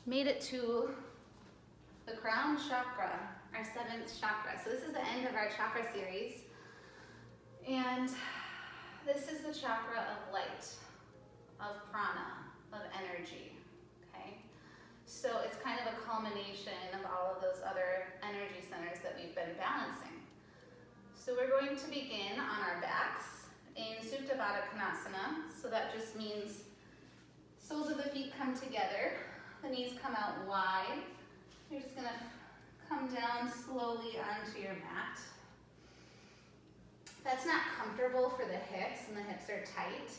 made it to the crown chakra, our 7th chakra. So this is the end of our chakra series. And this is the chakra of light, of prana, of energy, okay? So it's kind of a culmination of all of those other energy centers that we've been balancing. So we're going to begin on our backs in Supta Baddha Konasana. So that just means soles of the feet come together, the knees come out wide. You're just gonna come down slowly onto your mat. If that's not comfortable for the hips and the hips are tight,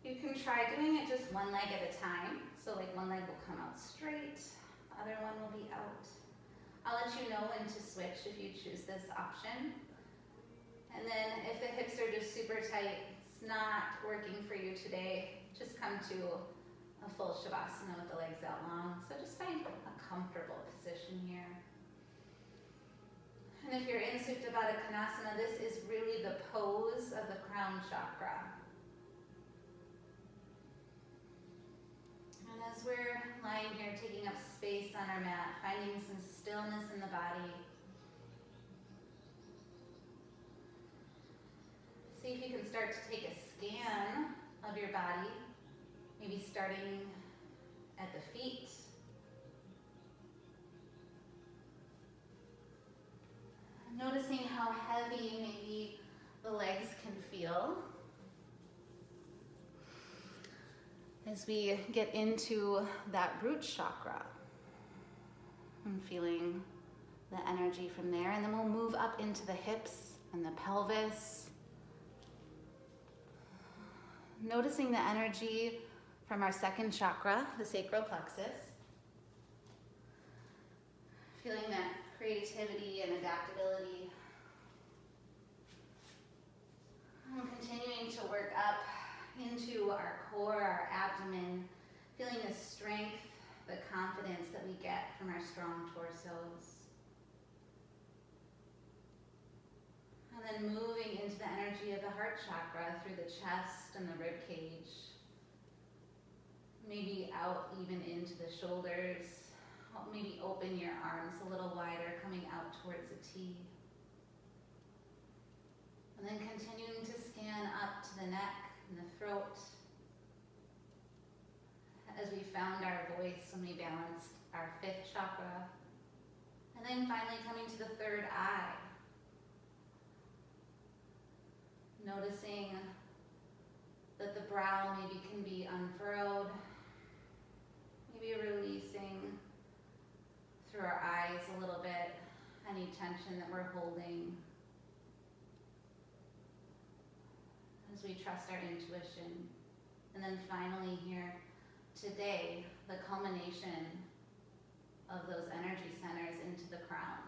you can try doing it just one leg at a time. So like one leg will come out straight, the other one will be out. I'll let you know when to switch if you choose this option. And then if the hips are just super tight, it's not working for you today, just come to a full Shavasana with the legs out long. So just find a comfortable position here. And if you're in Supta Baddha Konasana, this is really the pose of the crown chakra. And as we're lying here, taking up space on our mat, finding some stillness in the body, see if you can start to take a scan of your body, maybe starting at the feet. Noticing how heavy maybe the legs can feel. As we get into that root chakra and feeling the energy from there, and then we'll move up into the hips and the pelvis. Noticing the energy from our 2nd chakra, the sacral plexus. Feeling that creativity and adaptability. And continuing to work up into our core, our abdomen, feeling the strength, the confidence that we get from our strong torsos. And then moving into the energy of the heart chakra through the chest and the rib cage. Maybe out even into the shoulders. Maybe open your arms a little wider, coming out towards a T. And then continuing to scan up to the neck and the throat. As we found our voice when we balanced our 5th chakra. And then finally coming to the 3rd eye. Noticing that the brow maybe can be unfurrowed, maybe releasing through our eyes a little bit, any tension that we're holding, as we trust our intuition. And then finally here, today, the culmination of those energy centers into the crown.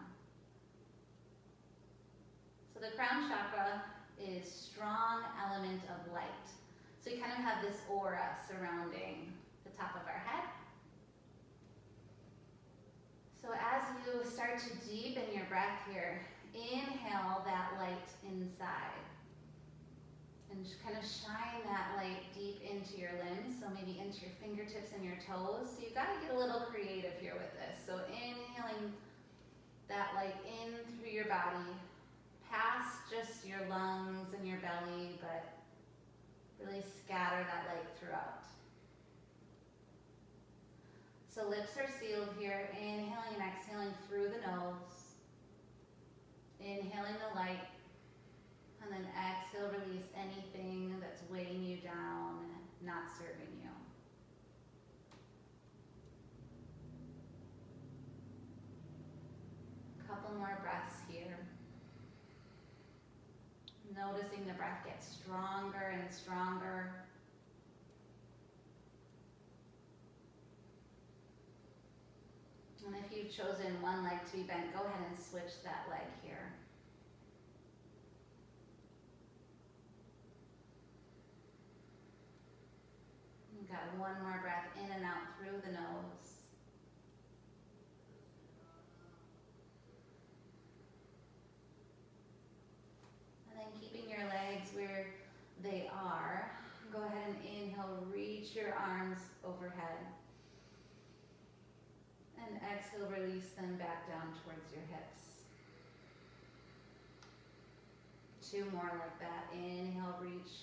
So the crown chakra is strong element of light. So we kind of have this aura surrounding the top of our head. So as you start to deepen your breath here, inhale that light inside. And just kind of shine that light deep into your limbs, so maybe into your fingertips and your toes. So you've got to get a little creative here with this. So inhaling that light in through your body, past just your lungs and your belly, but really scatter that light throughout. So lips are sealed here, inhaling and exhaling through the nose. Inhaling the light, and then exhale, release anything that's weighing you down, not serving you. A couple more breaths here. Noticing the breath gets stronger and stronger. And if you've chosen one leg to be bent, go ahead and switch that leg here. You've got one more breath in and out through the nose. And then keeping your legs where they are, go ahead and inhale, reach your arms overhead. And exhale, release them back down towards your hips. 2 more like that. Inhale, reach.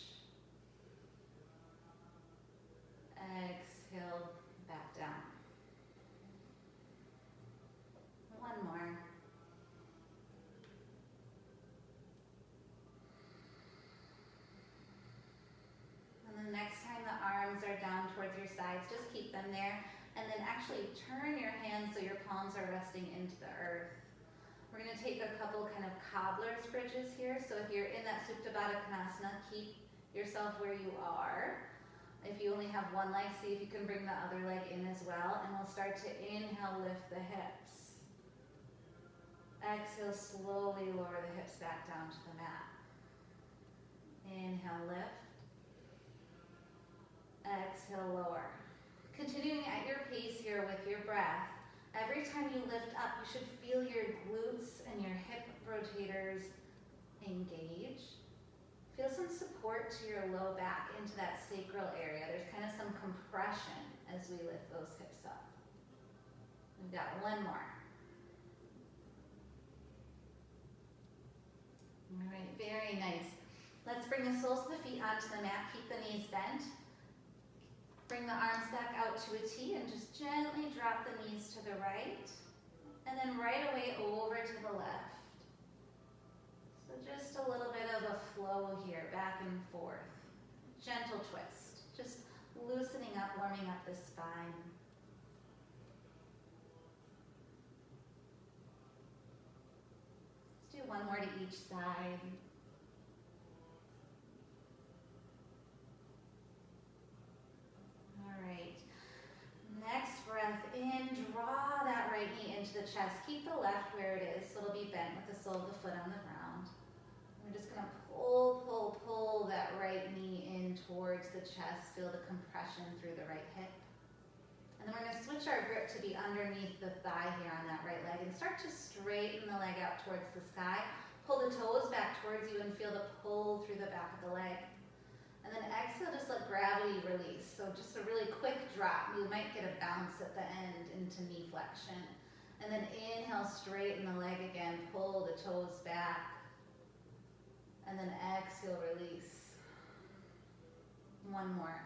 Exhale, back down. 1 more. And then next time the arms are down towards your sides, just keep them there. And then actually turn your hands so your palms are resting into the earth. We're going to take a couple kind of cobbler's bridges here. So if you're in that Supta Baddha Konasana, keep yourself where you are. If you only have one leg, see if you can bring the other leg in as well. And we'll start to inhale, lift the hips. Exhale, slowly lower the hips back down to the mat. Inhale, lift. Exhale, lower. Continuing at your pace here with your breath. Every time you lift up, you should feel your glutes and your hip rotators engage. Feel some support to your low back into that sacral area. There's kind of some compression as we lift those hips up. We've got 1 more. All right, very nice. Let's bring the soles of the feet onto the mat. Keep the knees bent. Bring the arms back out to a T and just gently drop the knees to the right. And then right away over to the left. So just a little bit of a flow here, back and forth. Gentle twist. Just loosening up, warming up the spine. Let's do 1 more to each side. All right. Next breath in, draw that right knee into the chest. Keep the left where it is, so it'll be bent with the sole of the foot on the ground. We're just gonna pull that right knee in towards the chest. Feel the compression through the right hip. And then we're gonna switch our grip to be underneath the thigh here on that right leg and start to straighten the leg out towards the sky. Pull the toes back towards you and feel the pull through the back of the leg. And then exhale, just let gravity release. So just a really quick drop. You might get a bounce at the end into knee flexion. And then inhale, straighten the leg again. Pull the toes back. And then exhale, release. 1 more.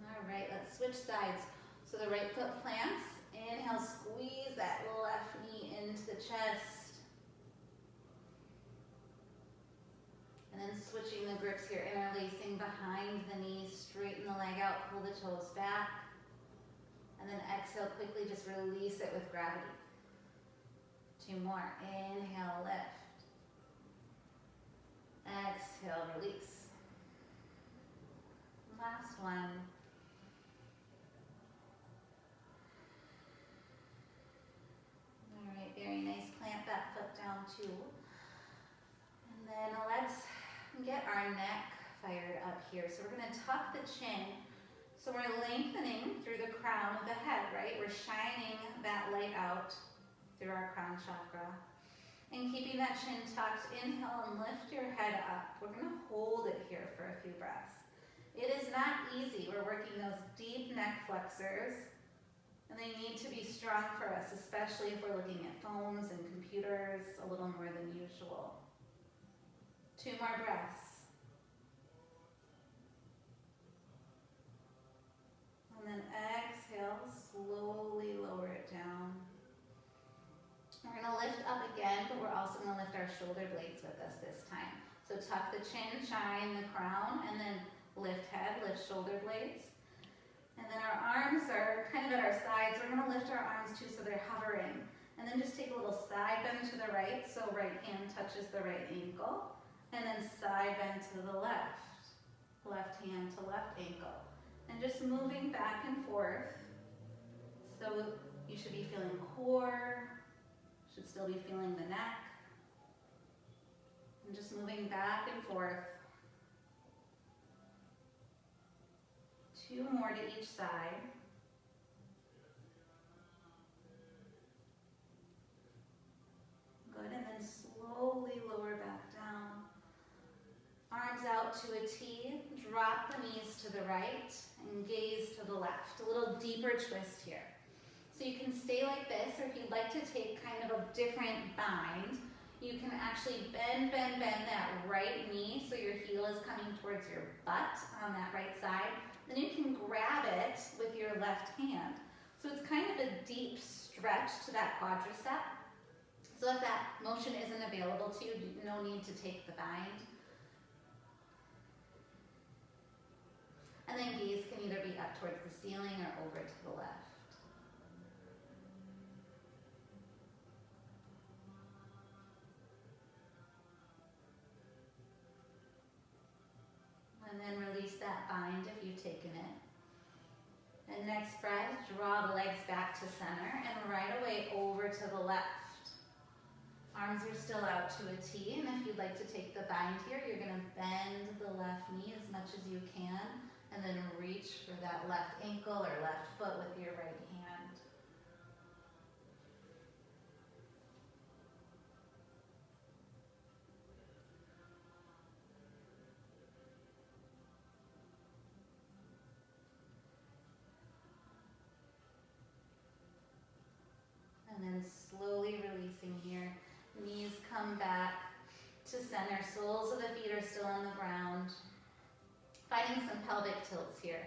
All right, let's switch sides. So the right foot plants. Inhale, squeeze that left knee into the chest. And then switching the grips here, interlacing behind the knees, straighten the leg out, pull the toes back. And then exhale, quickly just release it with gravity. 2 more. Inhale, lift. Exhale, release. Last one. All right, very nice. Plant that foot down too. And then let's get our neck fired up here. So we're going to tuck the chin. So we're lengthening through the crown of the head, right? We're shining that light out through our crown chakra. And keeping that chin tucked, inhale and lift your head up. We're going to hold it here for a few breaths. It is not easy. We're working those deep neck flexors. And they need to be strong for us, especially if we're looking at phones and computers a little more than usual. 2 more breaths. And then exhale, slowly lower it down. We're going to lift up again, but we're also going to lift our shoulder blades with us this time. So tuck the chin, shine the crown, and then lift head, lift shoulder blades. And then our arms are kind of at our sides. We're going to lift our arms too so they're hovering. And then just take a little side bend to the right, so right hand touches the right ankle. And then side bend to the left. Left hand to left ankle. And just moving back and forth. So you should be feeling core. Should still be feeling the neck. And just moving back and forth. 2 more to each side. Good, and then slowly lower back down. Arms out to a T. drop the knees to the right and gaze to the left. A little deeper twist here. So you can stay like this, or if you'd like to take kind of a different bind, you can actually bend that right knee so your heel is coming towards your butt on that right side. Then you can grab it with your left hand. So it's kind of a deep stretch to that quadricep. So if that motion isn't available to you, no need to take the bind. And then gaze can either be up towards the ceiling or over to the left. And then release that bind if you've taken it. And next breath, draw the legs back to center and right away over to the left. Arms are still out to a T, and if you'd like to take the bind here, you're going to bend the left knee as much as you can, and then reach for that left ankle or left foot with your right hand. And then slowly releasing here. Knees come back to center. Soles of the feet are still on the ground. Finding some pelvic tilts here.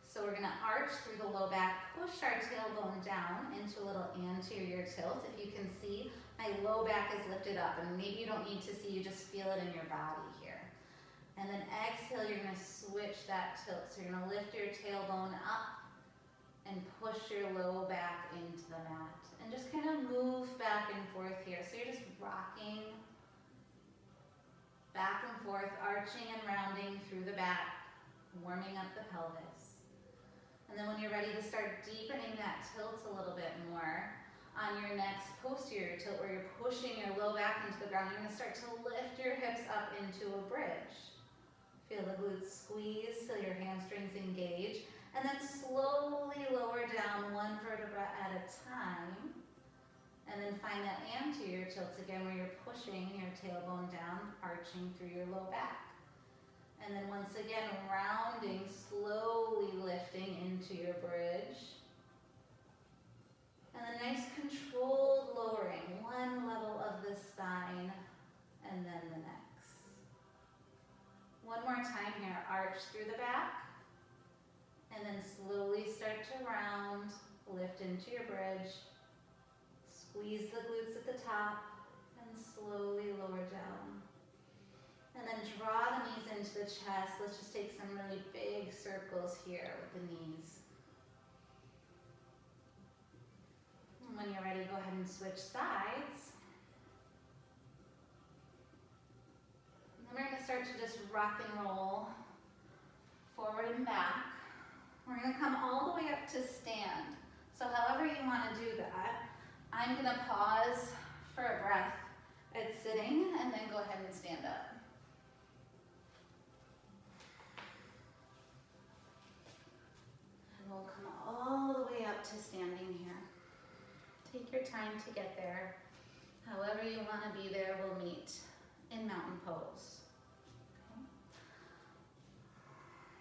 So we're going to arch through the low back, push our tailbone down into a little anterior tilt. If you can see, my low back is lifted up, and maybe you don't need to see, you just feel it in your body here. And then exhale, you're going to switch that tilt. So you're going to lift your tailbone up and push your low back into the mat. And just kind of move back and forth here. So you're just rocking back and forth, arching and rounding through the back, warming up the pelvis. And then when you're ready to start deepening that tilt a little bit more, on your next posterior tilt where you're pushing your low back into the ground, you're going to start to lift your hips up into a bridge. Feel the glutes squeeze, feel your hamstrings engage. And then slowly lower down one vertebra at a time. And then find that anterior tilt again where you're pushing your tailbone down, arching through your low back. And then once again, rounding, slowly lifting into your bridge. And then nice controlled lowering, one level of the spine and then the next. One more time here, arch through the back. And then slowly start to round, lift into your bridge, squeeze the glutes at the top, and slowly lower down. And then draw the knees into the chest. Let's just take some really big circles here with the knees. And when you're ready, go ahead and switch sides. And then we're going to start to just rock and roll forward and back. We're going to come all the way up to stand. So however you want to do that, I'm going to pause for a breath at sitting and then go ahead and stand up. And we'll come all the way up to standing here. Take your time to get there. However you want to be there, we'll meet in mountain pose.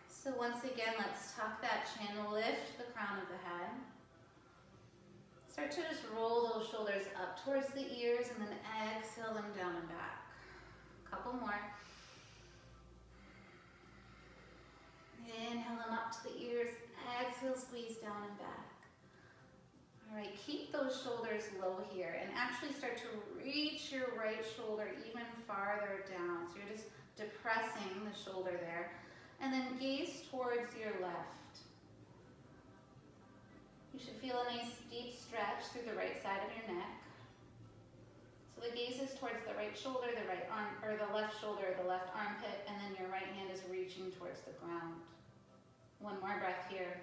So once again, let's tuck that chin, lift the crown of the head. Start to just roll those shoulders up towards the ears and then exhale them down and back. Couple more. Inhale them up to the ears, exhale, squeeze down and back. All right, keep those shoulders low here and actually start to reach your right shoulder even farther down. So you're just depressing the shoulder there. And then gaze towards your left. You should feel a nice deep stretch through the right side of your neck. So the gaze is towards the right shoulder, the right arm, or the left shoulder, the left armpit, and then your right hand is reaching towards the ground. One more breath here.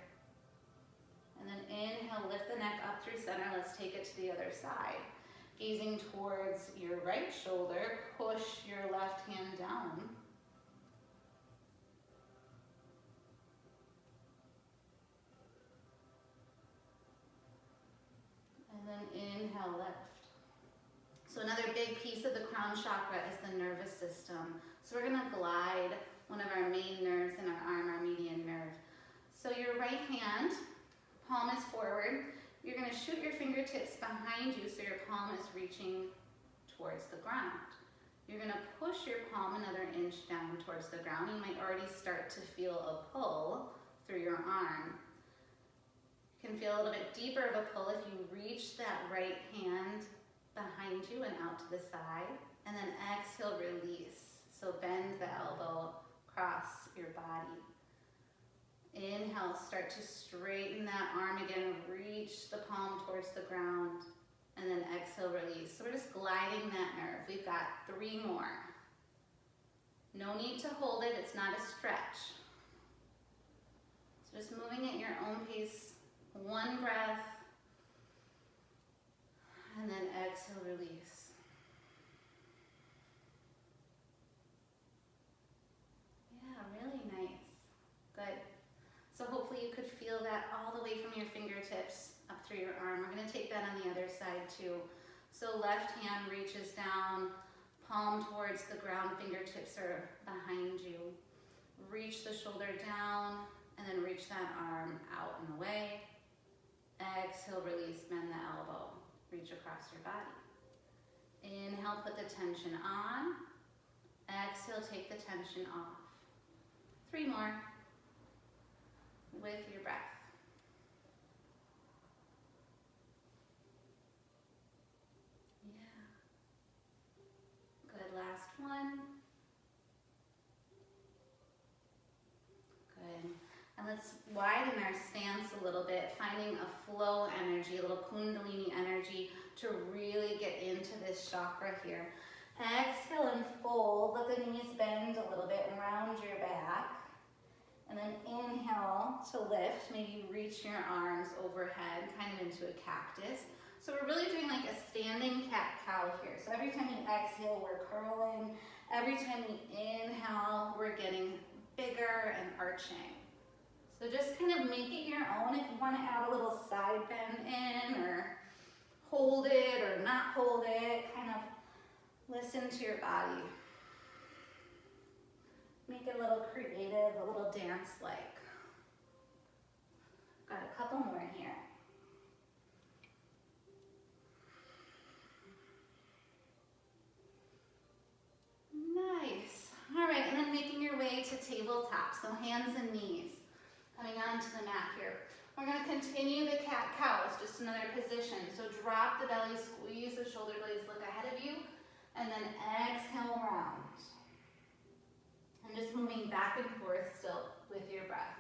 And then inhale, lift the neck up through center. Let's take it to the other side. Gazing towards your right shoulder, push your left hand down. And then inhale, lift. So another big piece of the crown chakra is the nervous system. So we're going to glide one of our main nerves in our arm, our median nerve. So your right hand, palm is forward. You're going to shoot your fingertips behind you so your palm is reaching towards the ground. You're going to push your palm another inch down towards the ground. You might already start to feel a pull through your arm. You can feel a little bit deeper of a pull if you reach that right hand behind you and out to the side. And then exhale, release. So bend the elbow across your body. Inhale, start to straighten that arm again, reach the palm towards the ground, and then exhale, release. So we're just gliding that nerve. We've got 3 more. No need to hold it, it's not a stretch. So just moving at your own pace, 1 breath, and then exhale, release. Yeah, really nice. Good. So hopefully you could feel that all the way from your fingertips up through your arm. We're going to take that on the other side too. So left hand reaches down, palm towards the ground, fingertips are behind you. Reach the shoulder down and then reach that arm out and away. Exhale, release, bend the elbow. Reach across your body. Inhale, put the tension on. Exhale, take the tension off. 3 more. With your breath. Yeah. Good, last one. Good. And let's widen our stance a little bit, finding a flow energy, a little kundalini energy to really get into this chakra here. Exhale and fold, let the knees bend a little bit around your back. And then inhale to lift, maybe reach your arms overhead, kind of into a cactus. So we're really doing like a standing cat-cow here. So every time we exhale, we're curling. Every time we inhale, we're getting bigger and arching. So just kind of make it your own. If you want to add a little side bend in or hold it or not hold it, kind of listen to your body. Make it a little creative, a little dance-like. Got a couple more here. Nice. All right, and then making your way to tabletop. So hands and knees coming onto the mat here. We're going to continue the cat-cow. It's just another position. So drop the belly, squeeze the shoulder blades, look ahead of you, and then exhale round. And just moving back and forth still with your breath.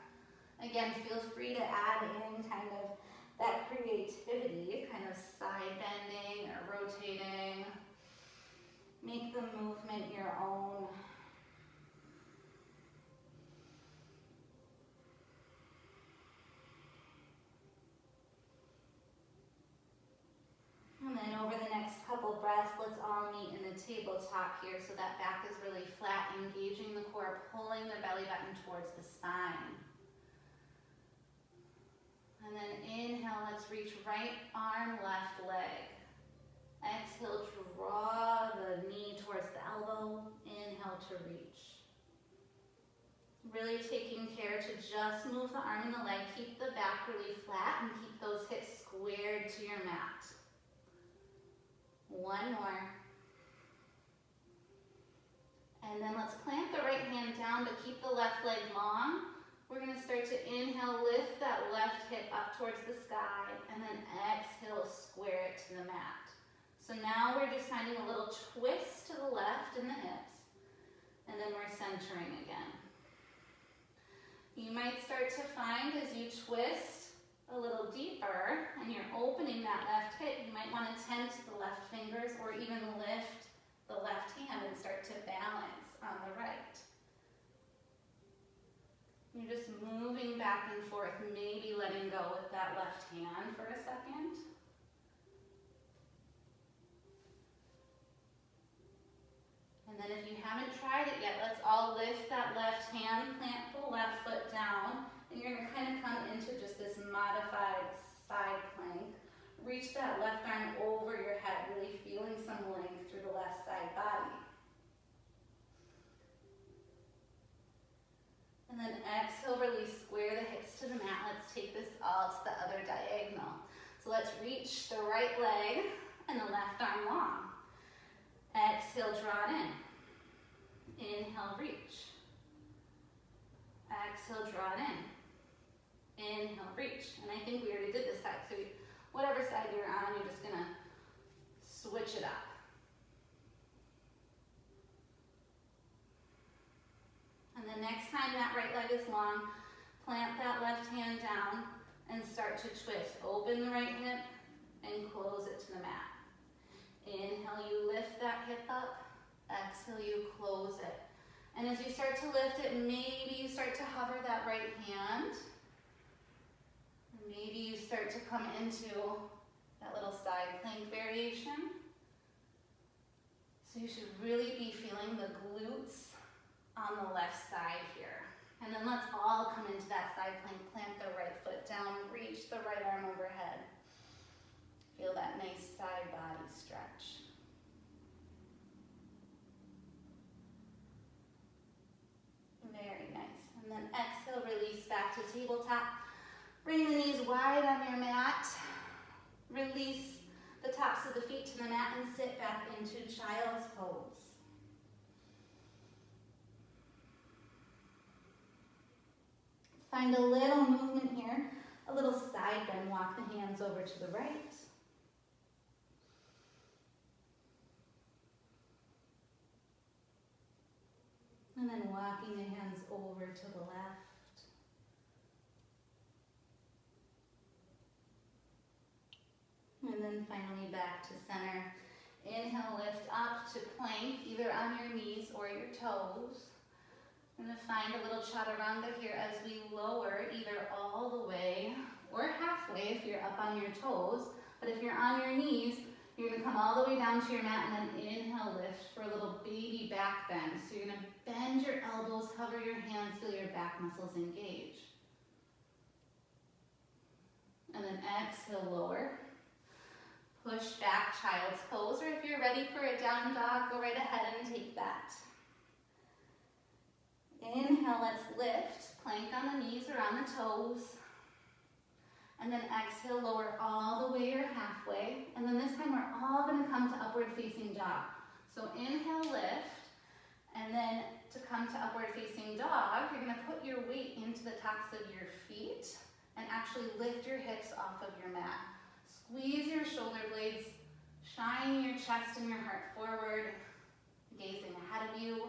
Again, feel free to add in kind of that creativity, kind of side bending or rotating. Make the movement your own. And then over the next couple breaths, let's all meet in the tabletop here so that back is really flat, engaging the core, pulling the belly button towards the spine. And then inhale, let's reach right arm, left leg. Exhale, draw the knee towards the elbow. Inhale to reach. Really taking care to just move the arm and the leg, keep the back really flat and keep those hips squared to your mat. 1 more. And then let's plant the right hand down, but keep the left leg long. We're going to start to inhale, lift that left hip up towards the sky, and then exhale, square it to the mat. So now we're just finding a little twist to the left in the hips, and then we're centering again. You might start to find as you twist a little deeper and you're opening that left hip, you might want to tent the left fingers or even lift the left hand and start to balance on the right. You're just moving back and forth, maybe letting go with that left hand for a second. And then if you haven't tried it yet, let's all lift that left hand, plant the left foot down, and you're going to kind of come into just this modified side plank. Reach that left arm over your head, really feeling some length through the left side body. So let's reach the right leg and the left arm long. Exhale, draw it in. Inhale, reach. Exhale, draw it in. Inhale, reach. And I think we already did this side, so whatever side you're on, you're just gonna switch it up. And the next time that right leg is long, plant that left hand down and start to twist. Open the right hip and close it to the mat. Inhale, you lift that hip up. Exhale, you close it. And as you start to lift it, maybe you start to hover that right hand. Maybe you start to come into that little side plank variation. So you should really be feeling the glutes on the left side here. And then let's all come into that side plank. Plant the right foot down, reach the right arm overhead. Feel that nice side body stretch. Very nice. And then exhale, release back to tabletop. Bring the knees wide on your mat. Release the tops of the feet to the mat and sit back into child's pose. Find a little movement here, a little side bend. Walk the hands over to the right. And then walking the hands over to the left. And then finally back to center. Inhale, lift up to plank, either on your knees or your toes. I'm going to find a little chaturanga here as we lower either all the way or halfway if you're up on your toes. But if you're on your knees, you're going to come all the way down to your mat and then inhale, lift for a little baby back bend. So you're going to bend your elbows, cover your hands, feel your back muscles engage. And then exhale, lower. Push back, child's pose, or if you're ready for a down dog, go right ahead and take that. Inhale, let's lift, plank on the knees or on the toes. And then exhale, lower all the way or halfway. And then this time we're all gonna come to upward facing dog. So inhale, lift, and then to come to upward facing dog, you're gonna put your weight into the tops of your feet and actually lift your hips off of your mat. Squeeze your shoulder blades, shine your chest and your heart forward, gazing ahead of you.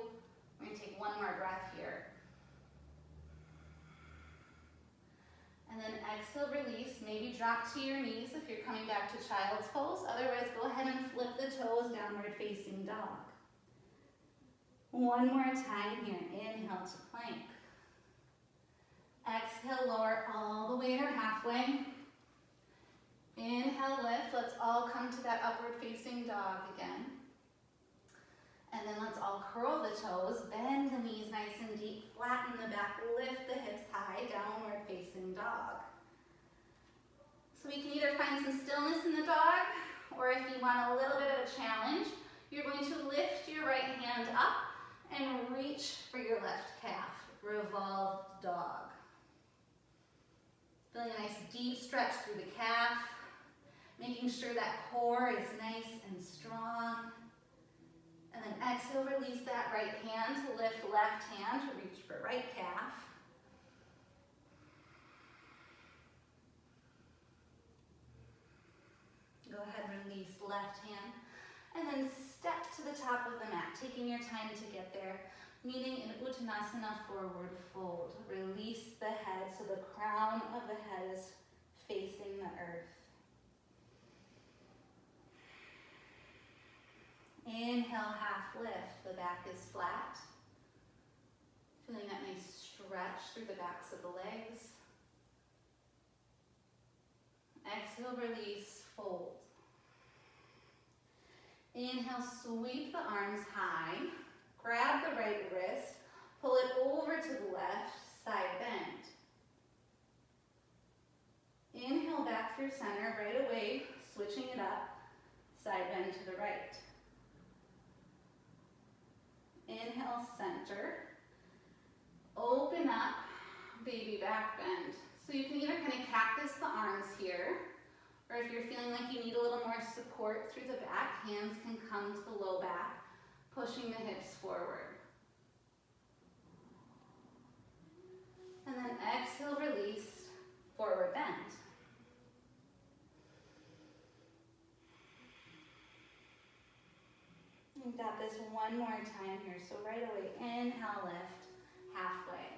We're going to take one more breath here. And then exhale, release. Maybe drop to your knees if you're coming back to child's pose. Otherwise, go ahead and flip the toes, downward facing dog. One more time here. Inhale to plank. Exhale, lower all the way or halfway. Inhale, lift. Let's all come to that upward facing dog again. And then let's all curl the toes, bend the knees nice and deep, flatten the back, lift the hips high, downward facing dog. So we can either find some stillness in the dog, or if you want a little bit of a challenge, you're going to lift your right hand up and reach for your left calf. Revolved dog. Feeling a nice deep stretch through the calf, making sure that core is nice and strong. And then exhale, release that right hand to lift left hand to reach for right calf. Go ahead, release left hand. And then step to the top of the mat, taking your time to get there. Meaning in Uttanasana, forward fold. Release the head so the crown of the head is facing the earth. Inhale, half lift, the back is flat. Feeling that nice stretch through the backs of the legs. Exhale, release, fold. Inhale, sweep the arms high. Grab the right wrist, pull it over to the left, side bend. Inhale, back through center, right away, switching it up, side bend to the right. Inhale, center. Open up, baby back bend. So you can either kind of cactus the arms here, Or if you're feeling like you need a little more support through the back, hands can come to the low back, pushing the hips forward. And then exhale, release, forward bend. We've got this one more time here. So right away, inhale, lift, halfway.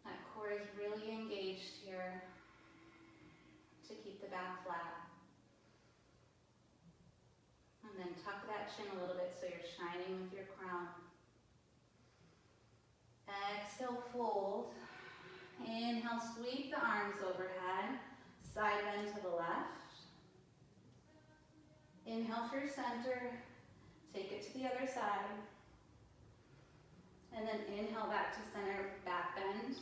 That core is really engaged here to keep the back flat. And then tuck that chin a little bit so you're shining with your crown. Exhale, fold. Inhale, sweep the arms overhead. Side bend to the left. Inhale through center. Take it to the other side. And then inhale back to center, back bend.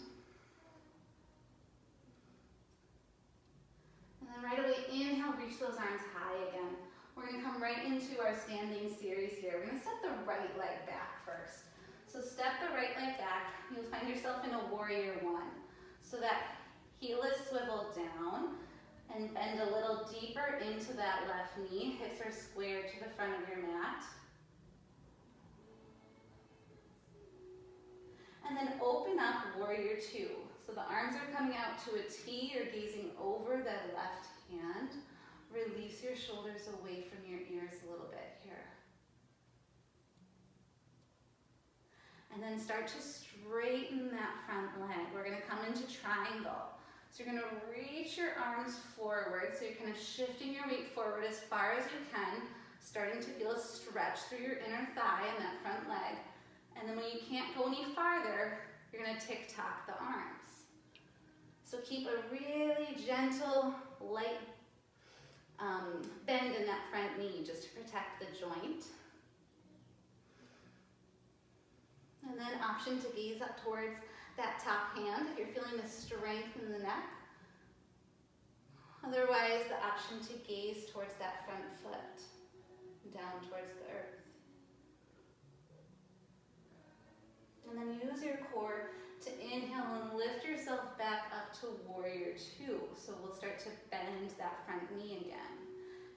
And then right away, inhale, reach those arms high again. We're going to come right into our standing series here. We're going to step the right leg back first. So step the right leg back. You'll find yourself in a warrior one. So that heel is swiveled down and bend a little deeper into that left knee. Hips are squared to the front of your mat. And then open up warrior two. So the arms are coming out to a T. You're gazing over the left hand. Release your shoulders away from your ears a little bit here. And then start to straighten that front leg. We're going to come into triangle. So you're going to reach your arms forward. So you're kind of shifting your weight forward as far as you can, starting to feel a stretch through your inner thigh and that front leg. And then when you can't go any farther, you're going to tick-tock the arms. So keep a really gentle, light bend in that front knee just to protect the joint. And then option to gaze up towards that top hand if you're feeling the strength in the neck. Otherwise, the option to gaze towards that front foot, down towards the earth. And then use your core to inhale and lift yourself back up to warrior two. So we'll start to bend that front knee again.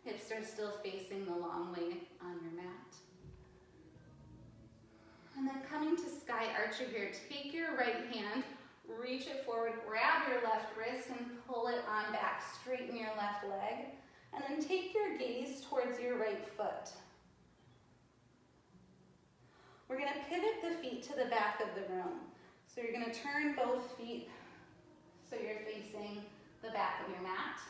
Hips are still facing the long way on your mat. And then coming to sky archer here, take your right hand, reach it forward, grab your left wrist and pull it on back, straighten your left leg, and then take your gaze towards your right foot. We're going to pivot the feet to the back of the room. So you're going to turn both feet so you're facing the back of your mat.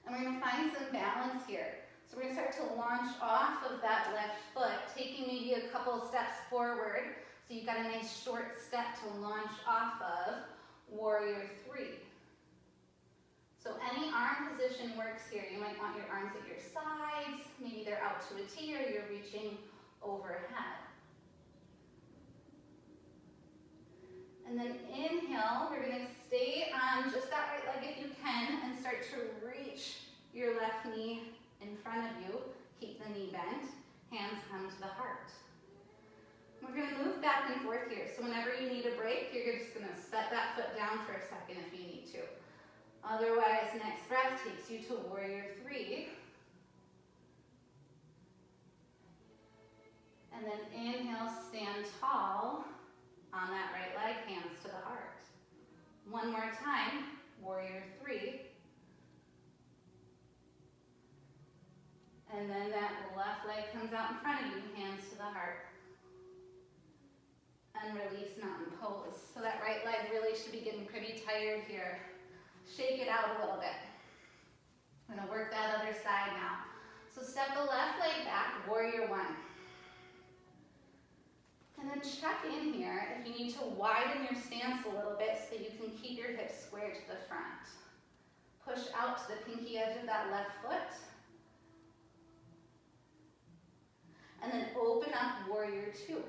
And we're going to find some balance here. So we're going to start to launch off of that left foot, taking maybe a couple steps forward. So you've got a nice short step to launch off of warrior three. So any arm position works here. You might want your arms at your sides. Maybe they're out to a T or you're reaching overhead. And then inhale, we're going to stay on just that right leg if you can and start to reach your left knee in front of you. Keep the knee bent. Hands come to the heart. We're going to move back and forth here. So whenever you need a break, you're just going to set that foot down for a second if you need to. Otherwise, next breath takes you to warrior three. And then inhale, stand tall on that right leg, hands to the heart. One more time, warrior three. And then that left leg comes out in front of you, hands to the heart. And release mountain pose. So that right leg really should be getting pretty tired here. Shake it out a little bit. I'm going to work that other side now. So step the left leg back, warrior one. And then check in here if you need to widen your stance a little bit so that you can keep your hips square to the front. Push out to the pinky edge of that left foot. And then open up warrior two.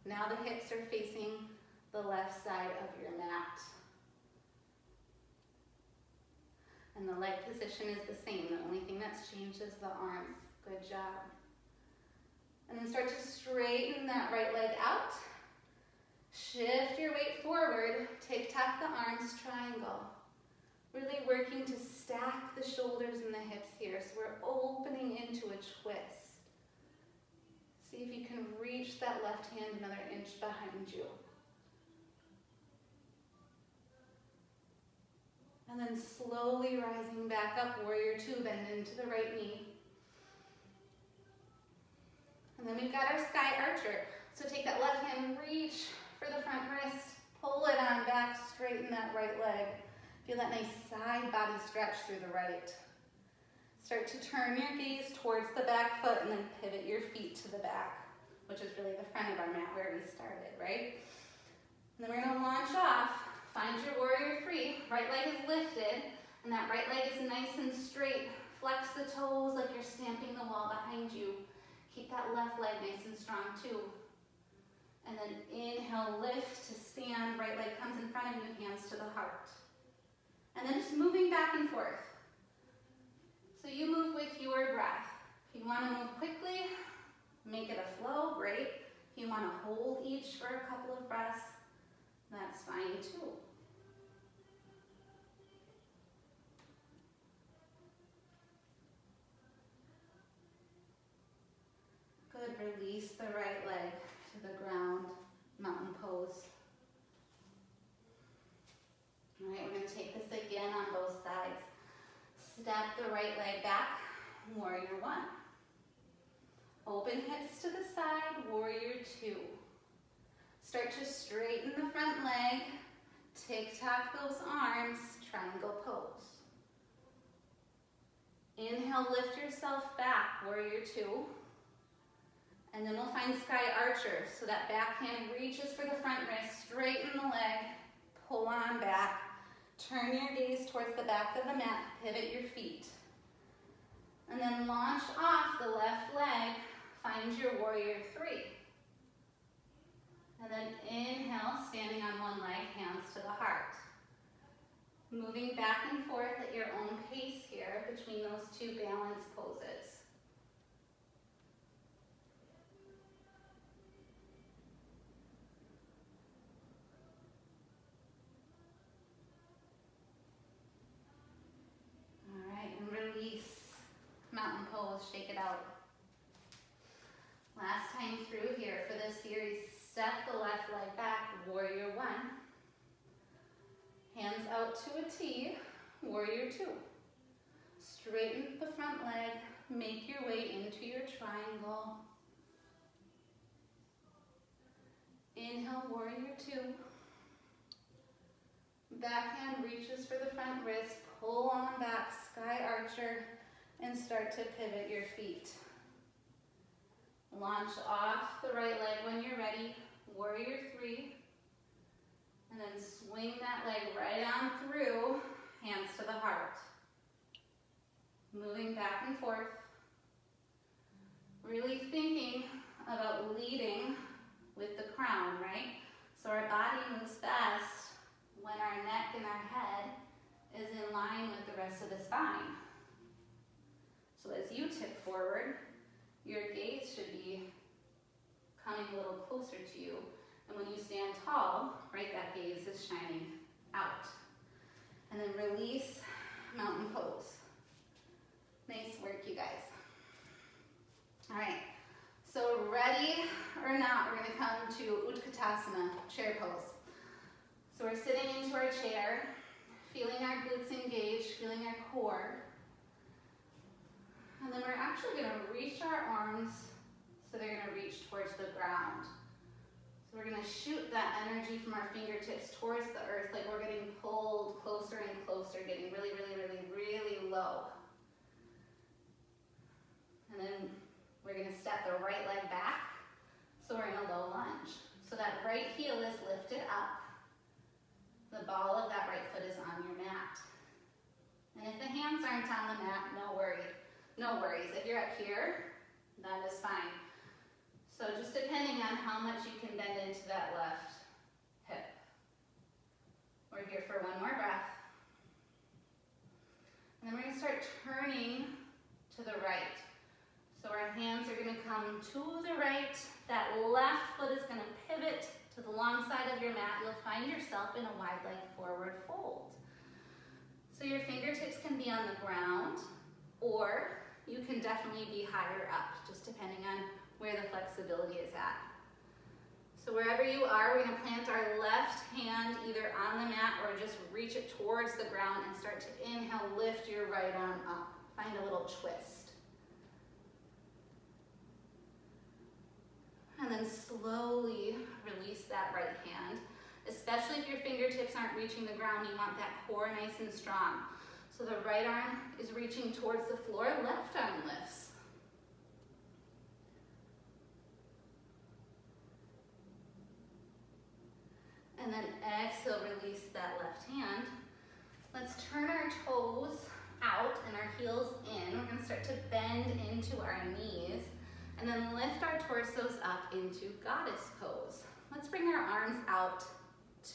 Now the hips are facing the left side of your mat. And the leg position is the same. The only thing that's changed is the arms. Good job. And then start to straighten that right leg out. Shift your weight forward. Tick-tock the arms, triangle. Really working to stack the shoulders and the hips here. So we're opening into a twist. See if you can reach that left hand another inch behind you. And then slowly rising back up, warrior two, bend into the right knee. And then we've got our sky archer. So take that left hand, reach for the front wrist, pull it on back, straighten that right leg. Feel that nice side body stretch through the right. Start to turn your gaze towards the back foot and then pivot your feet to the back, which is really the front of our mat where we started, right? And then we're gonna launch off. Find your warrior three. Right leg is lifted, and that right leg is nice and straight. Flex the toes like you're stamping the wall behind you. Keep that left leg nice and strong too. And then inhale, lift to stand. Right leg comes in front of you, hands to the heart. And then just moving back and forth. So you move with your breath. If you want to move quickly, make it a flow, great. If you want to hold each for a couple of breaths, that's fine too. Good, release the right leg to the ground, mountain pose. All right, we're going to take this again on both sides. Step the right leg back, warrior one. Open hips to the side, warrior two. Start to straighten the front leg, tick-tock those arms, triangle pose. Inhale, lift yourself back, warrior two. And then we'll find sky archer. So that back hand reaches for the front wrist, straighten the leg, pull on back, turn your gaze towards the back of the mat, pivot your feet. And then launch off the left leg, find your warrior three. And then inhale, standing on one leg, hands to the heart. Moving back and forth at your own pace here between those two balance poses. All right, and release. Mountain pose, shake it out. Last time through here for this series, step the left leg back, warrior one. Hands out to a T, warrior two. Straighten the front leg, make your way into your triangle. Inhale, warrior two. Back hand reaches for the front wrist, pull on back, sky archer, and start to pivot your feet. Launch off the right leg when you're ready, warrior three. And then swing that leg right on through, hands to the heart. Moving back and forth. Really thinking about leading with the crown, right? So our body moves best when our neck and our head is in line with the rest of the spine. So as you tip forward, your gaze should be coming a little closer to you. And when you stand tall, right, that gaze is shining out. And then release, mountain pose. Nice work, you guys. All right, so ready or not, we're gonna come to Utkatasana, chair pose. So we're sitting into our chair, feeling our glutes engaged, feeling our core. And then we're actually gonna reach our arms so they're gonna reach towards the ground. So we're gonna shoot that energy from our fingertips towards the earth, like we're getting pulled closer and closer, getting really, really, really, really low. And then we're gonna step the right leg back, so we're in a low lunge. So that right heel is lifted up. The ball of that right foot is on your mat. And if the hands aren't on the mat, no worries. No worries. If you're up here, that is fine. So just depending on how much you can bend into that left hip. We're here for one more breath. And then we're gonna start turning to the right. So our hands are gonna come to the right. That left foot is gonna pivot to the long side of your mat. You'll find yourself in a wide leg forward fold. So your fingertips can be on the ground, or you can definitely be higher up, just depending on where the flexibility is at. So wherever you are, we're gonna plant our left hand either on the mat or just reach it towards the ground and start to inhale, lift your right arm up. Find a little twist. And then slowly release that right hand. Especially if your fingertips aren't reaching the ground, you want that core nice and strong. So the right arm is reaching towards the floor, left arm lifts. And then exhale, release that left hand. Let's turn our toes out and our heels in. We're gonna start to bend into our knees and then lift our torsos up into goddess pose. Let's bring our arms out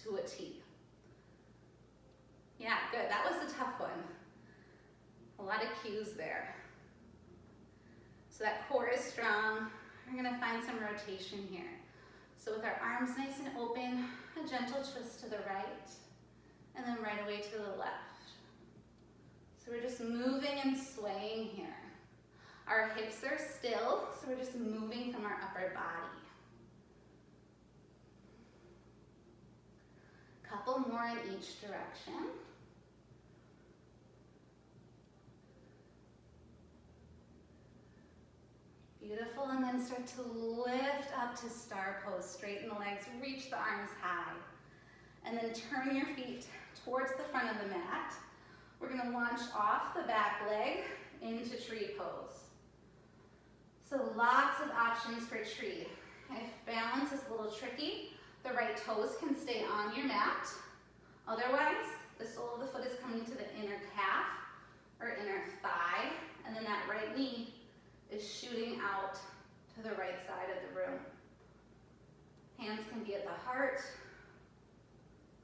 to a T. Yeah, good, that was a tough one. A lot of cues there. So that core is strong. We're gonna find some rotation here. So with our arms nice and open, a gentle twist to the right, and then right away to the left. So we're just moving and swaying here. Our hips are still, so we're just moving from our upper body. Couple more in each direction. Beautiful, and then start to lift up to star pose. Straighten the legs, reach the arms high. And then turn your feet towards the front of the mat. We're gonna launch off the back leg into tree pose. So lots of options for tree. If balance is a little tricky, the right toes can stay on your mat. Otherwise, the sole of the foot is coming to the inner calf or inner thigh, and then that right knee is shooting out to the right side of the room. Hands can be at the heart,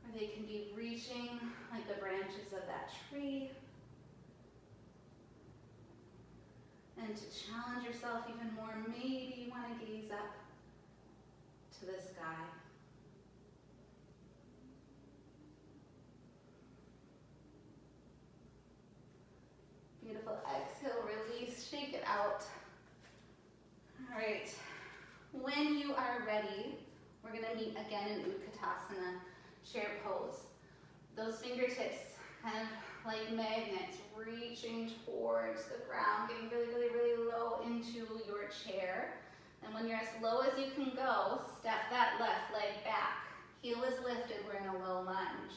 or they can be reaching like the branches of that tree. And to challenge yourself even more, maybe you want to gaze up to the sky. Beautiful. Exhale, release, shake it out. All right. When you are ready, we're going to meet again in Utkatasana, chair pose. Those fingertips kind of like magnets reaching towards the ground, getting really, really, really low into your chair. And when you're as low as you can go, step that left leg back. Heel is lifted, we're in a low lunge.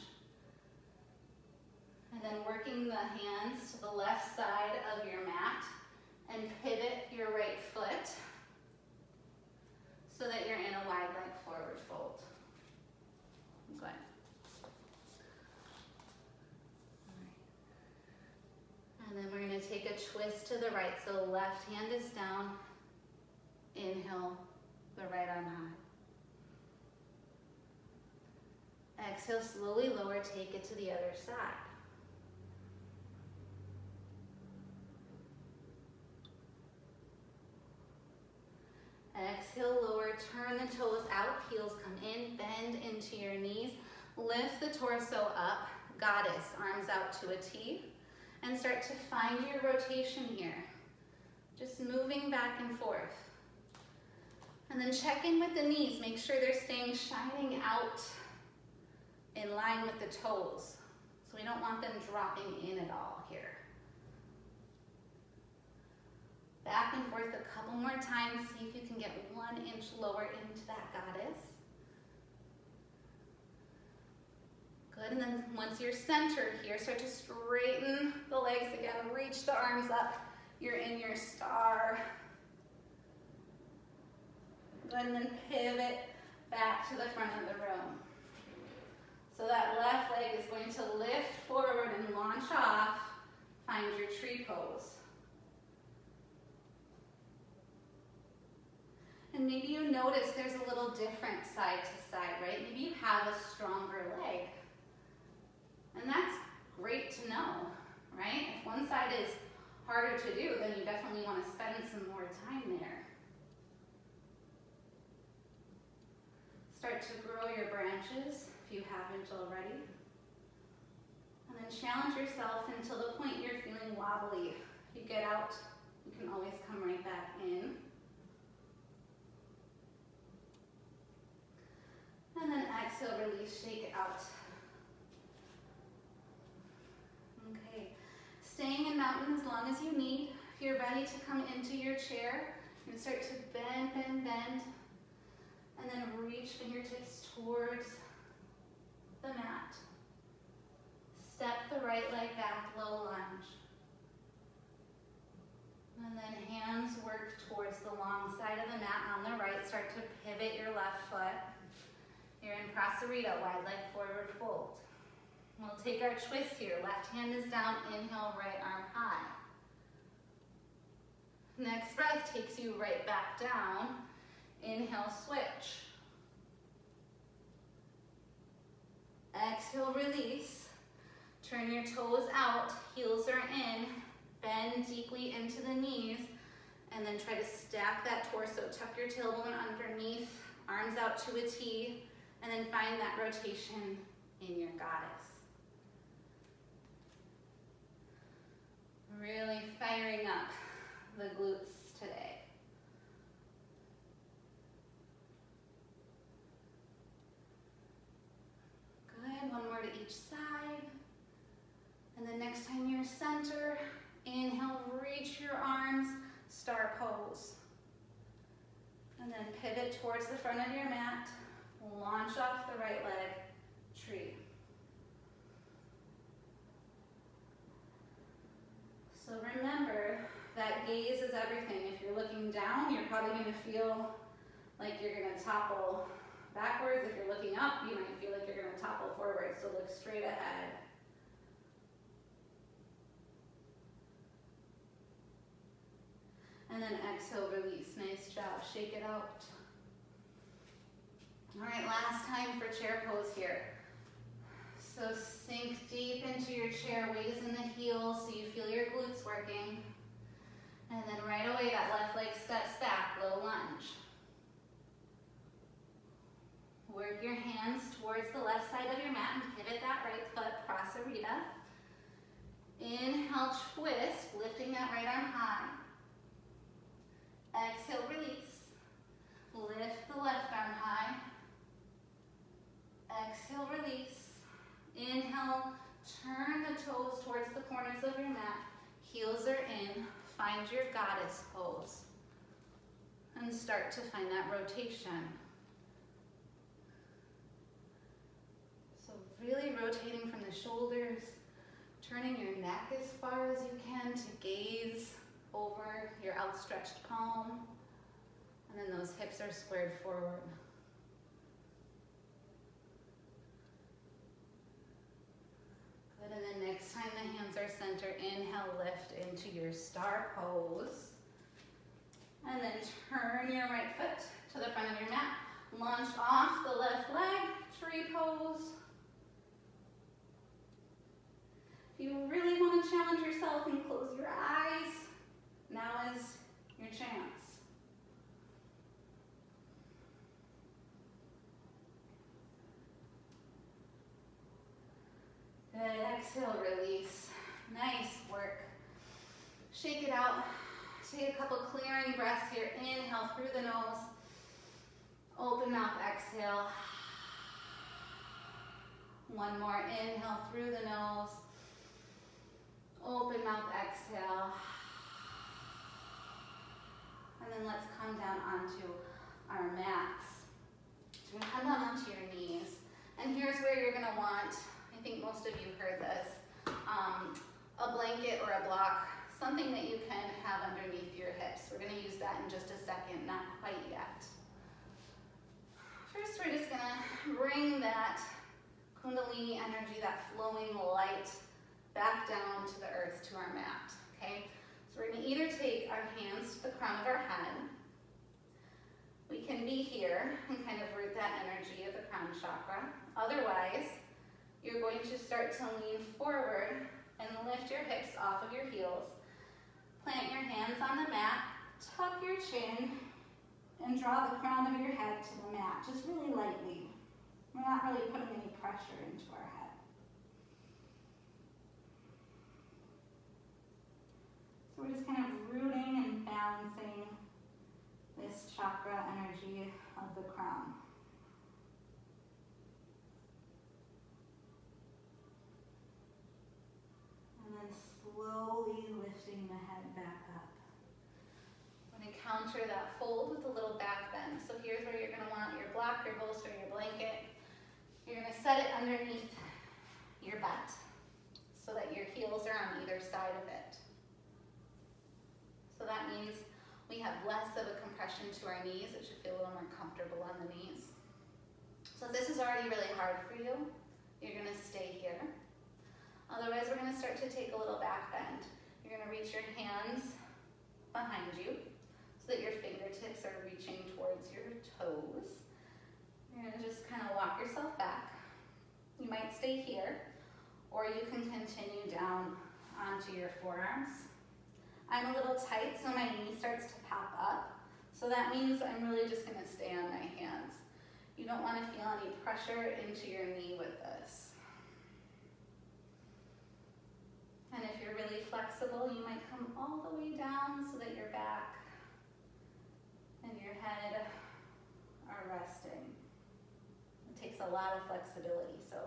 And then working the hands to the left side of your mat and pivot your right foot so that you're in a wide leg forward fold. Good. And then we're going to take a twist to the right. So left hand is down. Inhale, the right arm high. Exhale, slowly lower, take it to the other side. Exhale, lower, turn the toes out, heels come in, bend into your knees, lift the torso up, goddess, arms out to a T, and start to find your rotation here. Just moving back and forth. And then check in with the knees, make sure they're staying shining out in line with the toes. So we don't want them dropping in at all here. Back and forth a couple more times. See if you can get 1 inch lower into that goddess. Good, and then once you're centered here, start to straighten the legs again. Reach the arms up. You're in your star. Good, and then pivot back to the front of the room. So that left leg is going to lift forward and launch off. Find your tree pose. And maybe you notice there's a little different side to side, right? Maybe you have a stronger leg. And that's great to know, right? If one side is harder to do, then you definitely want to spend some more time there. Start to grow your branches if you haven't already. And then challenge yourself until the point you're feeling wobbly. If you get out, you can always come right back in. And then exhale, release, shake it out. Okay, staying in mountain as long as you need. If you're ready to come into your chair, you're gonna start to bend, bend, bend. And then reach fingertips towards the mat. Step the right leg back, low lunge. And then hands work towards the long side of the mat on the right. Start to pivot your left foot. You're in Prasarita, wide leg forward fold. We'll take our twist here. Left hand is down, inhale, right arm high. Next breath takes you right back down. Inhale, switch. Exhale, release. Turn your toes out, heels are in. Bend deeply into the knees. And then try to stack that torso. Tuck your tailbone underneath, arms out to a T. And then find that rotation in your goddess. Really firing up the glutes today. Good, one more to each side. And then next time you're center, inhale, reach your arms, star pose. And then pivot towards the front of your mat, launch off the right leg, tree. So remember that gaze is everything. If you're looking down, you're probably going to feel like you're going to topple backwards. If you're looking up, you might feel like you're going to topple forward. So look straight ahead. And then exhale, release. Nice job. Shake it out. All right, last time for chair pose here. So sink deep into your chair, weight is in the heels so you feel your glutes working. And then right away that left leg steps back, low lunge. Work your hands towards the left side of your mat and pivot that right foot, Prasarita. Inhale, twist, lifting that right arm high. Exhale, release. Lift the left arm high. Exhale, release. Inhale, turn the toes towards the corners of your mat. Heels are in. Find your goddess pose. And start to find that rotation. So really rotating from the shoulders, turning your neck as far as you can to gaze over your outstretched palm. And then those hips are squared forward. Good, and then next time the hands are center, inhale, lift into your star pose. And then turn your right foot to the front of your mat. Launch off the left leg, tree pose. If you really want to challenge yourself and close your eyes, now is your chance. Good, exhale, release. Nice work. Shake it out. Take a couple clearing breaths here. Inhale through the nose. Open mouth, exhale. One more, inhale through the nose. Open mouth, exhale. And then let's come down onto our mats. So we're gonna come down onto your knees. And here's where you're gonna want, I think most of you heard this, a blanket or a block, something that you can have underneath your hips. We're gonna use that in just a second, not quite yet. First, we're just gonna bring that Kundalini energy, that flowing light, back down to the earth, to our mat, okay? So we're gonna either take our hands to the crown of our head. We can be here and kind of root that energy of the crown chakra. Otherwise, you're going to start to lean forward and lift your hips off of your heels. Plant your hands on the mat, tuck your chin, and draw the crown of your head to the mat, just really lightly. We're not really putting any pressure into our head. So we're just kind of rooting and balancing this chakra energy of the crown. And then slowly lifting the head back up. I'm going to counter that fold with a little back bend. So here's where you're going to want your block, your bolster, your blanket. You're going to set it underneath your butt so that your heels are on either side of it. So that means we have less of a compression to our knees. It should feel a little more comfortable on the knees. So if this is already really hard for you, you're going to stay here. Otherwise, we're going to start to take a little back bend. You're going to reach your hands behind you so that your fingertips are reaching towards your toes. You're going to just kind of walk yourself back. You might stay here, or you can continue down onto your forearms. I'm a little tight, so my knee starts to pop up. So that means I'm really just going to stay on my hands. You don't want to feel any pressure into your knee with this. And if you're really flexible, you might come all the way down so that your back and your head are resting. It takes a lot of flexibility, so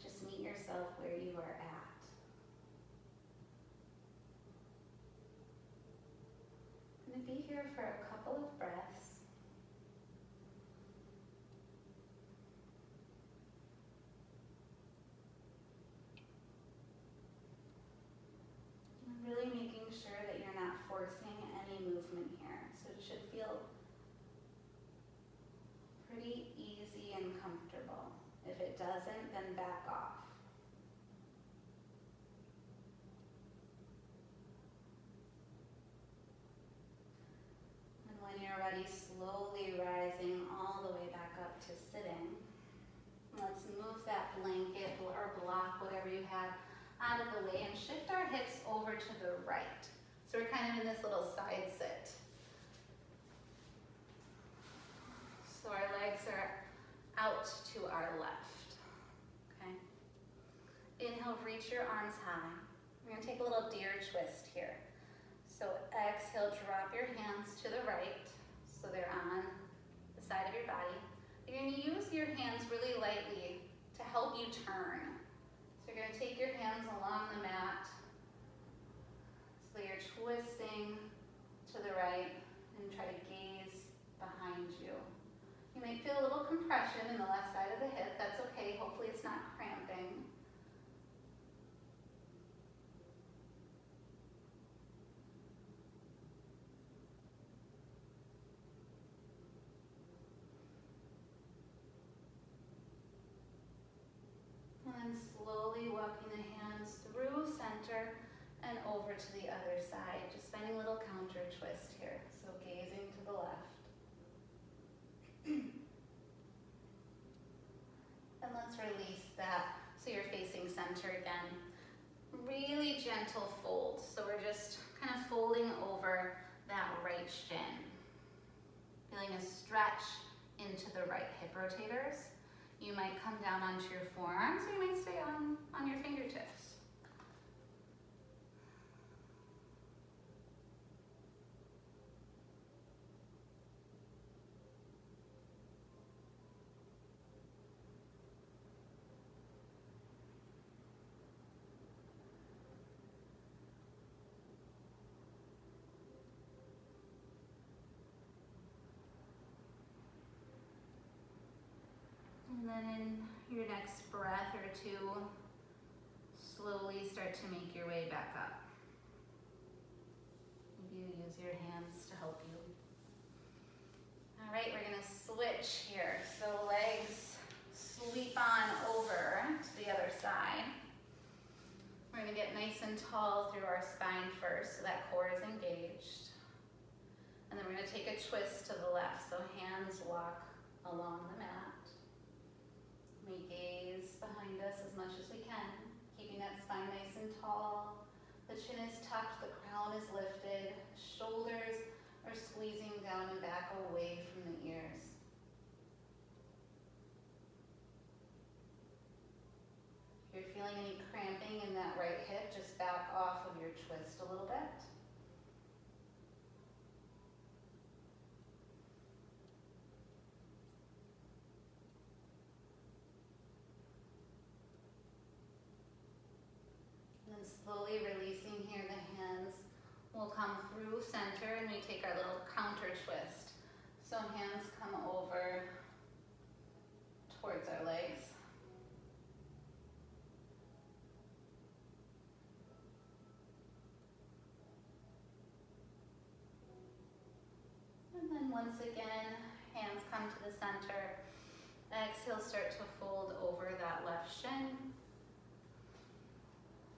just meet yourself where you are at. I'm going to be here for a couple of breaths. I'm really making sure that you're not forcing any movement here. So it should feel pretty easy and comfortable. If it doesn't, then back off. And when you're ready, slowly rising all the way back up to sitting. Let's move that blanket or block, whatever you have, out of the way and shift our hips over to the right. So we're kind of in this little side sit. So our legs are out to our left, okay? Inhale, reach your arms high. We're gonna take a little deer twist here. So exhale, drop your hands to the right, so they're on the side of your body. You're gonna use your hands really lightly to help you turn. So you're gonna take your hands along the mat, so you're twisting to the right and try to gaze behind you. You might feel a little compression in the left side of the hip. That's okay. Hopefully it's not cramping. And then slowly walking the hands through center and over to the other side. Just finding a little counter twist here. So gazing to the left. And let's release that so you're facing center again. Really gentle fold. So we're just kind of folding over that right shin. Feeling a stretch into the right hip rotators. You might come down onto your forearms, or you might stay on your fingertips. And then in your next breath or two, slowly start to make your way back up. Maybe you use your hands to help you. All right, we're gonna switch here. So legs sweep on over to the other side. We're gonna get nice and tall through our spine first, so that core is engaged. And then we're gonna take a twist to the left, so hands walk along the mat. We gaze behind us as much as we can, keeping that spine nice and tall. The chin is tucked, the crown is lifted, shoulders are squeezing down and back away from the ears. If you're feeling any cramping in that right hip, just back off of your twist a little bit. And slowly releasing here, the hands will come through center and we take our little counter twist. So hands come over towards our legs. And then once again, hands come to the center. Exhale, start to fold over that left shin.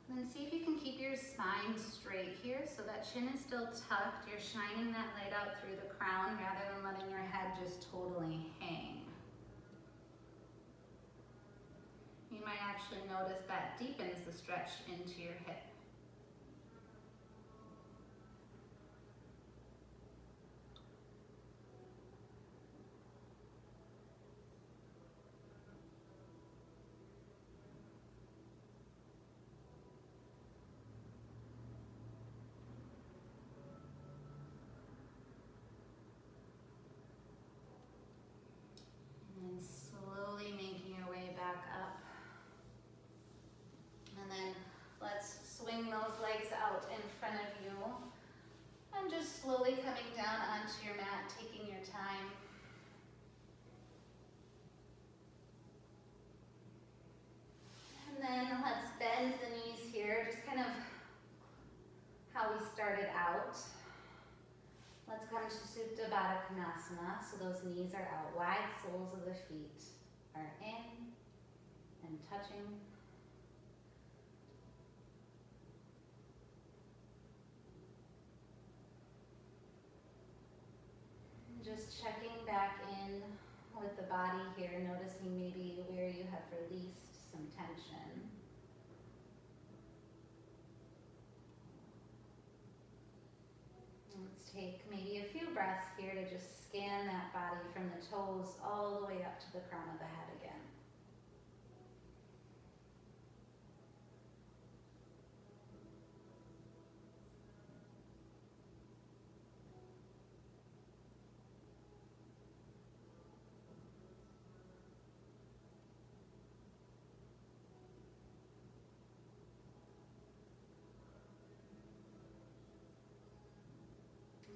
Then see if you can keep your spine straight here so that chin is still tucked. You're shining that light out through the crown rather than letting your head just totally hang. You might actually notice that deepens the stretch into your hip. And slowly making your way back up. And then let's swing those legs out in front of you. And just slowly coming down onto your mat, taking your time. And then let's bend the knees here, just kind of how we started out. Let's come to Supta Baddha Konasana, so those knees are out wide, soles of the feet are in and touching. Just checking back in with the body here, noticing maybe where you have released some tension. Let's take maybe a few breaths here to just scan that body from the toes all the way up to the crown of the head again.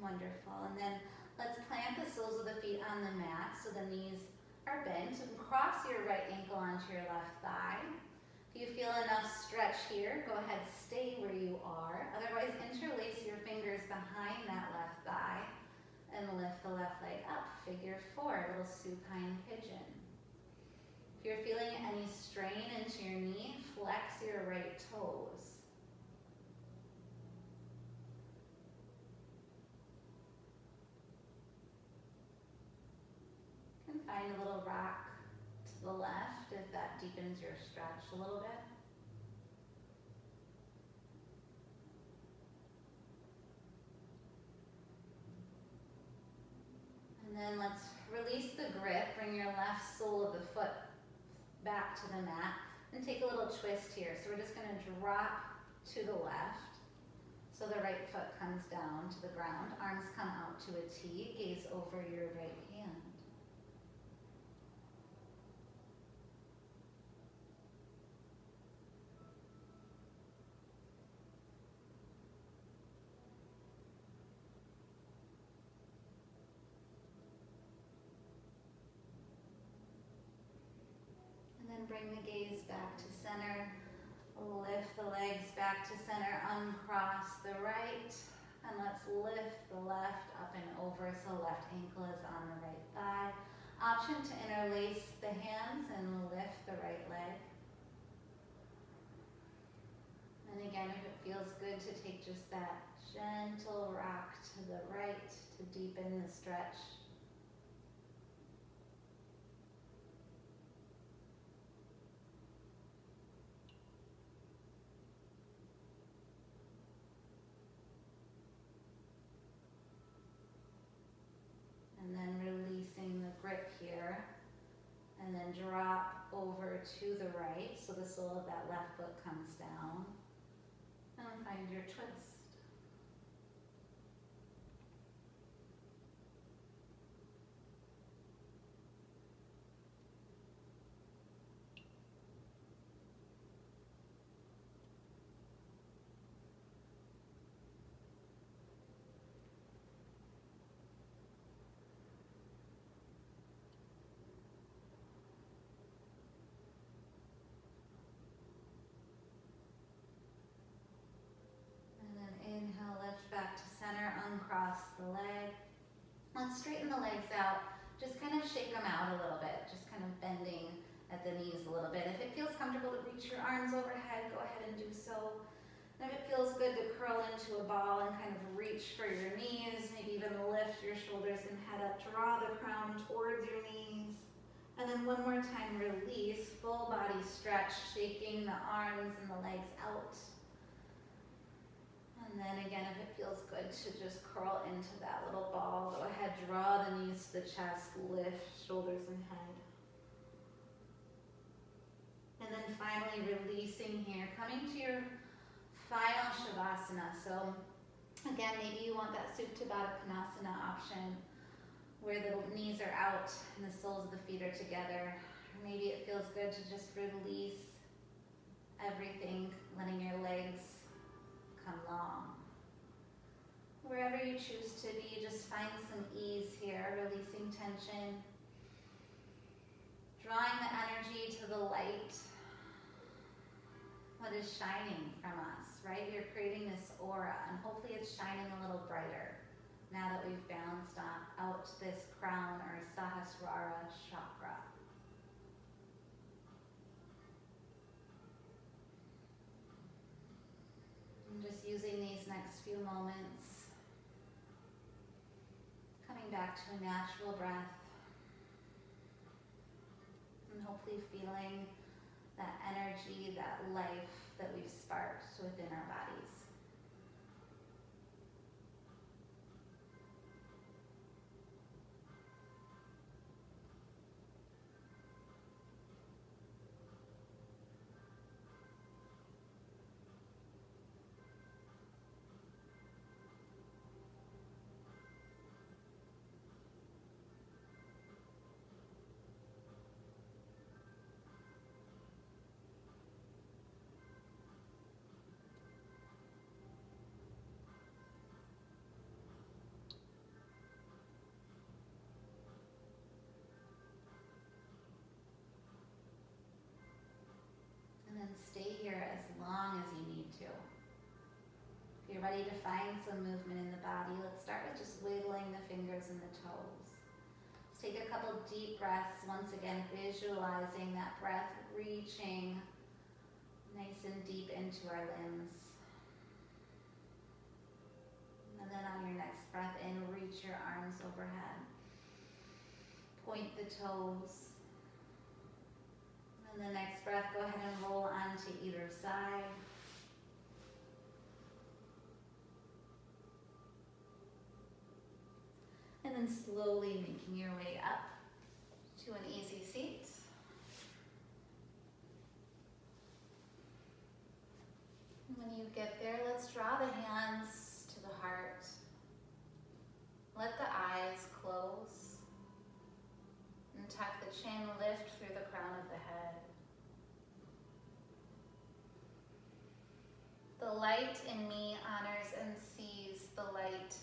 Wonderful. And then let's plant the soles of the feet on the mat so the knees are bent. And cross your right ankle onto your left thigh. If you feel enough stretch here, go ahead, stay where you are. Otherwise, interlace your fingers behind that left thigh and lift the left leg up. Figure four, little supine pigeon. If you're feeling any strain into your knee, flex your right toes. Find a little rock to the left if that deepens your stretch a little bit. And then let's release the grip. Bring your left sole of the foot back to the mat and take a little twist here. So we're just going to drop to the left. So the right foot comes down to the ground. Arms come out to a T. Gaze over your right hand. Bring the gaze back to center. Lift the legs back to center. Uncross the right. And let's lift the left up and over so left ankle is on the right thigh. Option to interlace the hands and lift the right leg. And again, if it feels good to take just that gentle rock to the right to deepen the stretch. And then releasing the grip here, and then drop over to the right, so the sole of that left foot comes down, and find your twist. kind of shake them out a little bit, just kind of bending at the knees a little bit. If it feels comfortable to reach your arms overhead, go ahead and do so. And if it feels good to curl into a ball and kind of reach for your knees, maybe even lift your shoulders and head up, draw the crown towards your knees. And then one more time, release, full body stretch, shaking the arms and the legs out. And then again, if it feels good to just curl into that little ball, go ahead, draw the knees to the chest, lift shoulders and head. And then finally releasing here, coming to your final Shavasana. So again, maybe you want that Supta Baddha Konasana option where the knees are out and the soles of the feet are together. Or maybe it feels good to just release everything, letting your legs come long. Wherever you choose to be, just find some ease here, releasing tension. Drawing the energy to the light, what is shining from us, right? You're creating this aura, and hopefully it's shining a little brighter now that we've balanced out this crown or Sahasrara chakra. I'm just using these next few moments, coming back to a natural breath, and hopefully feeling that energy, that life that we've sparked within our bodies. And stay here as long as you need to. If you're ready to find some movement in the body, let's start with just wiggling the fingers and the toes. Let's take a couple deep breaths, once again visualizing that breath reaching nice and deep into our limbs. And then on your next breath in, reach your arms overhead. Point the toes. And the next breath, go ahead and roll onto either side. And then slowly making your way up to an easy seat. And when you get there, let's draw the hands to the heart. Let the eyes close. And tuck the chin, lift through the crown of the head. The light in me honors and sees the light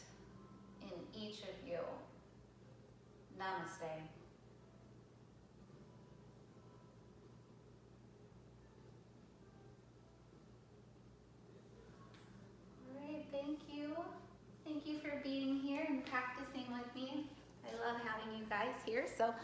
in each of you. Namaste. All right, thank you. Thank you for being here and practicing with me. I love having you guys here. So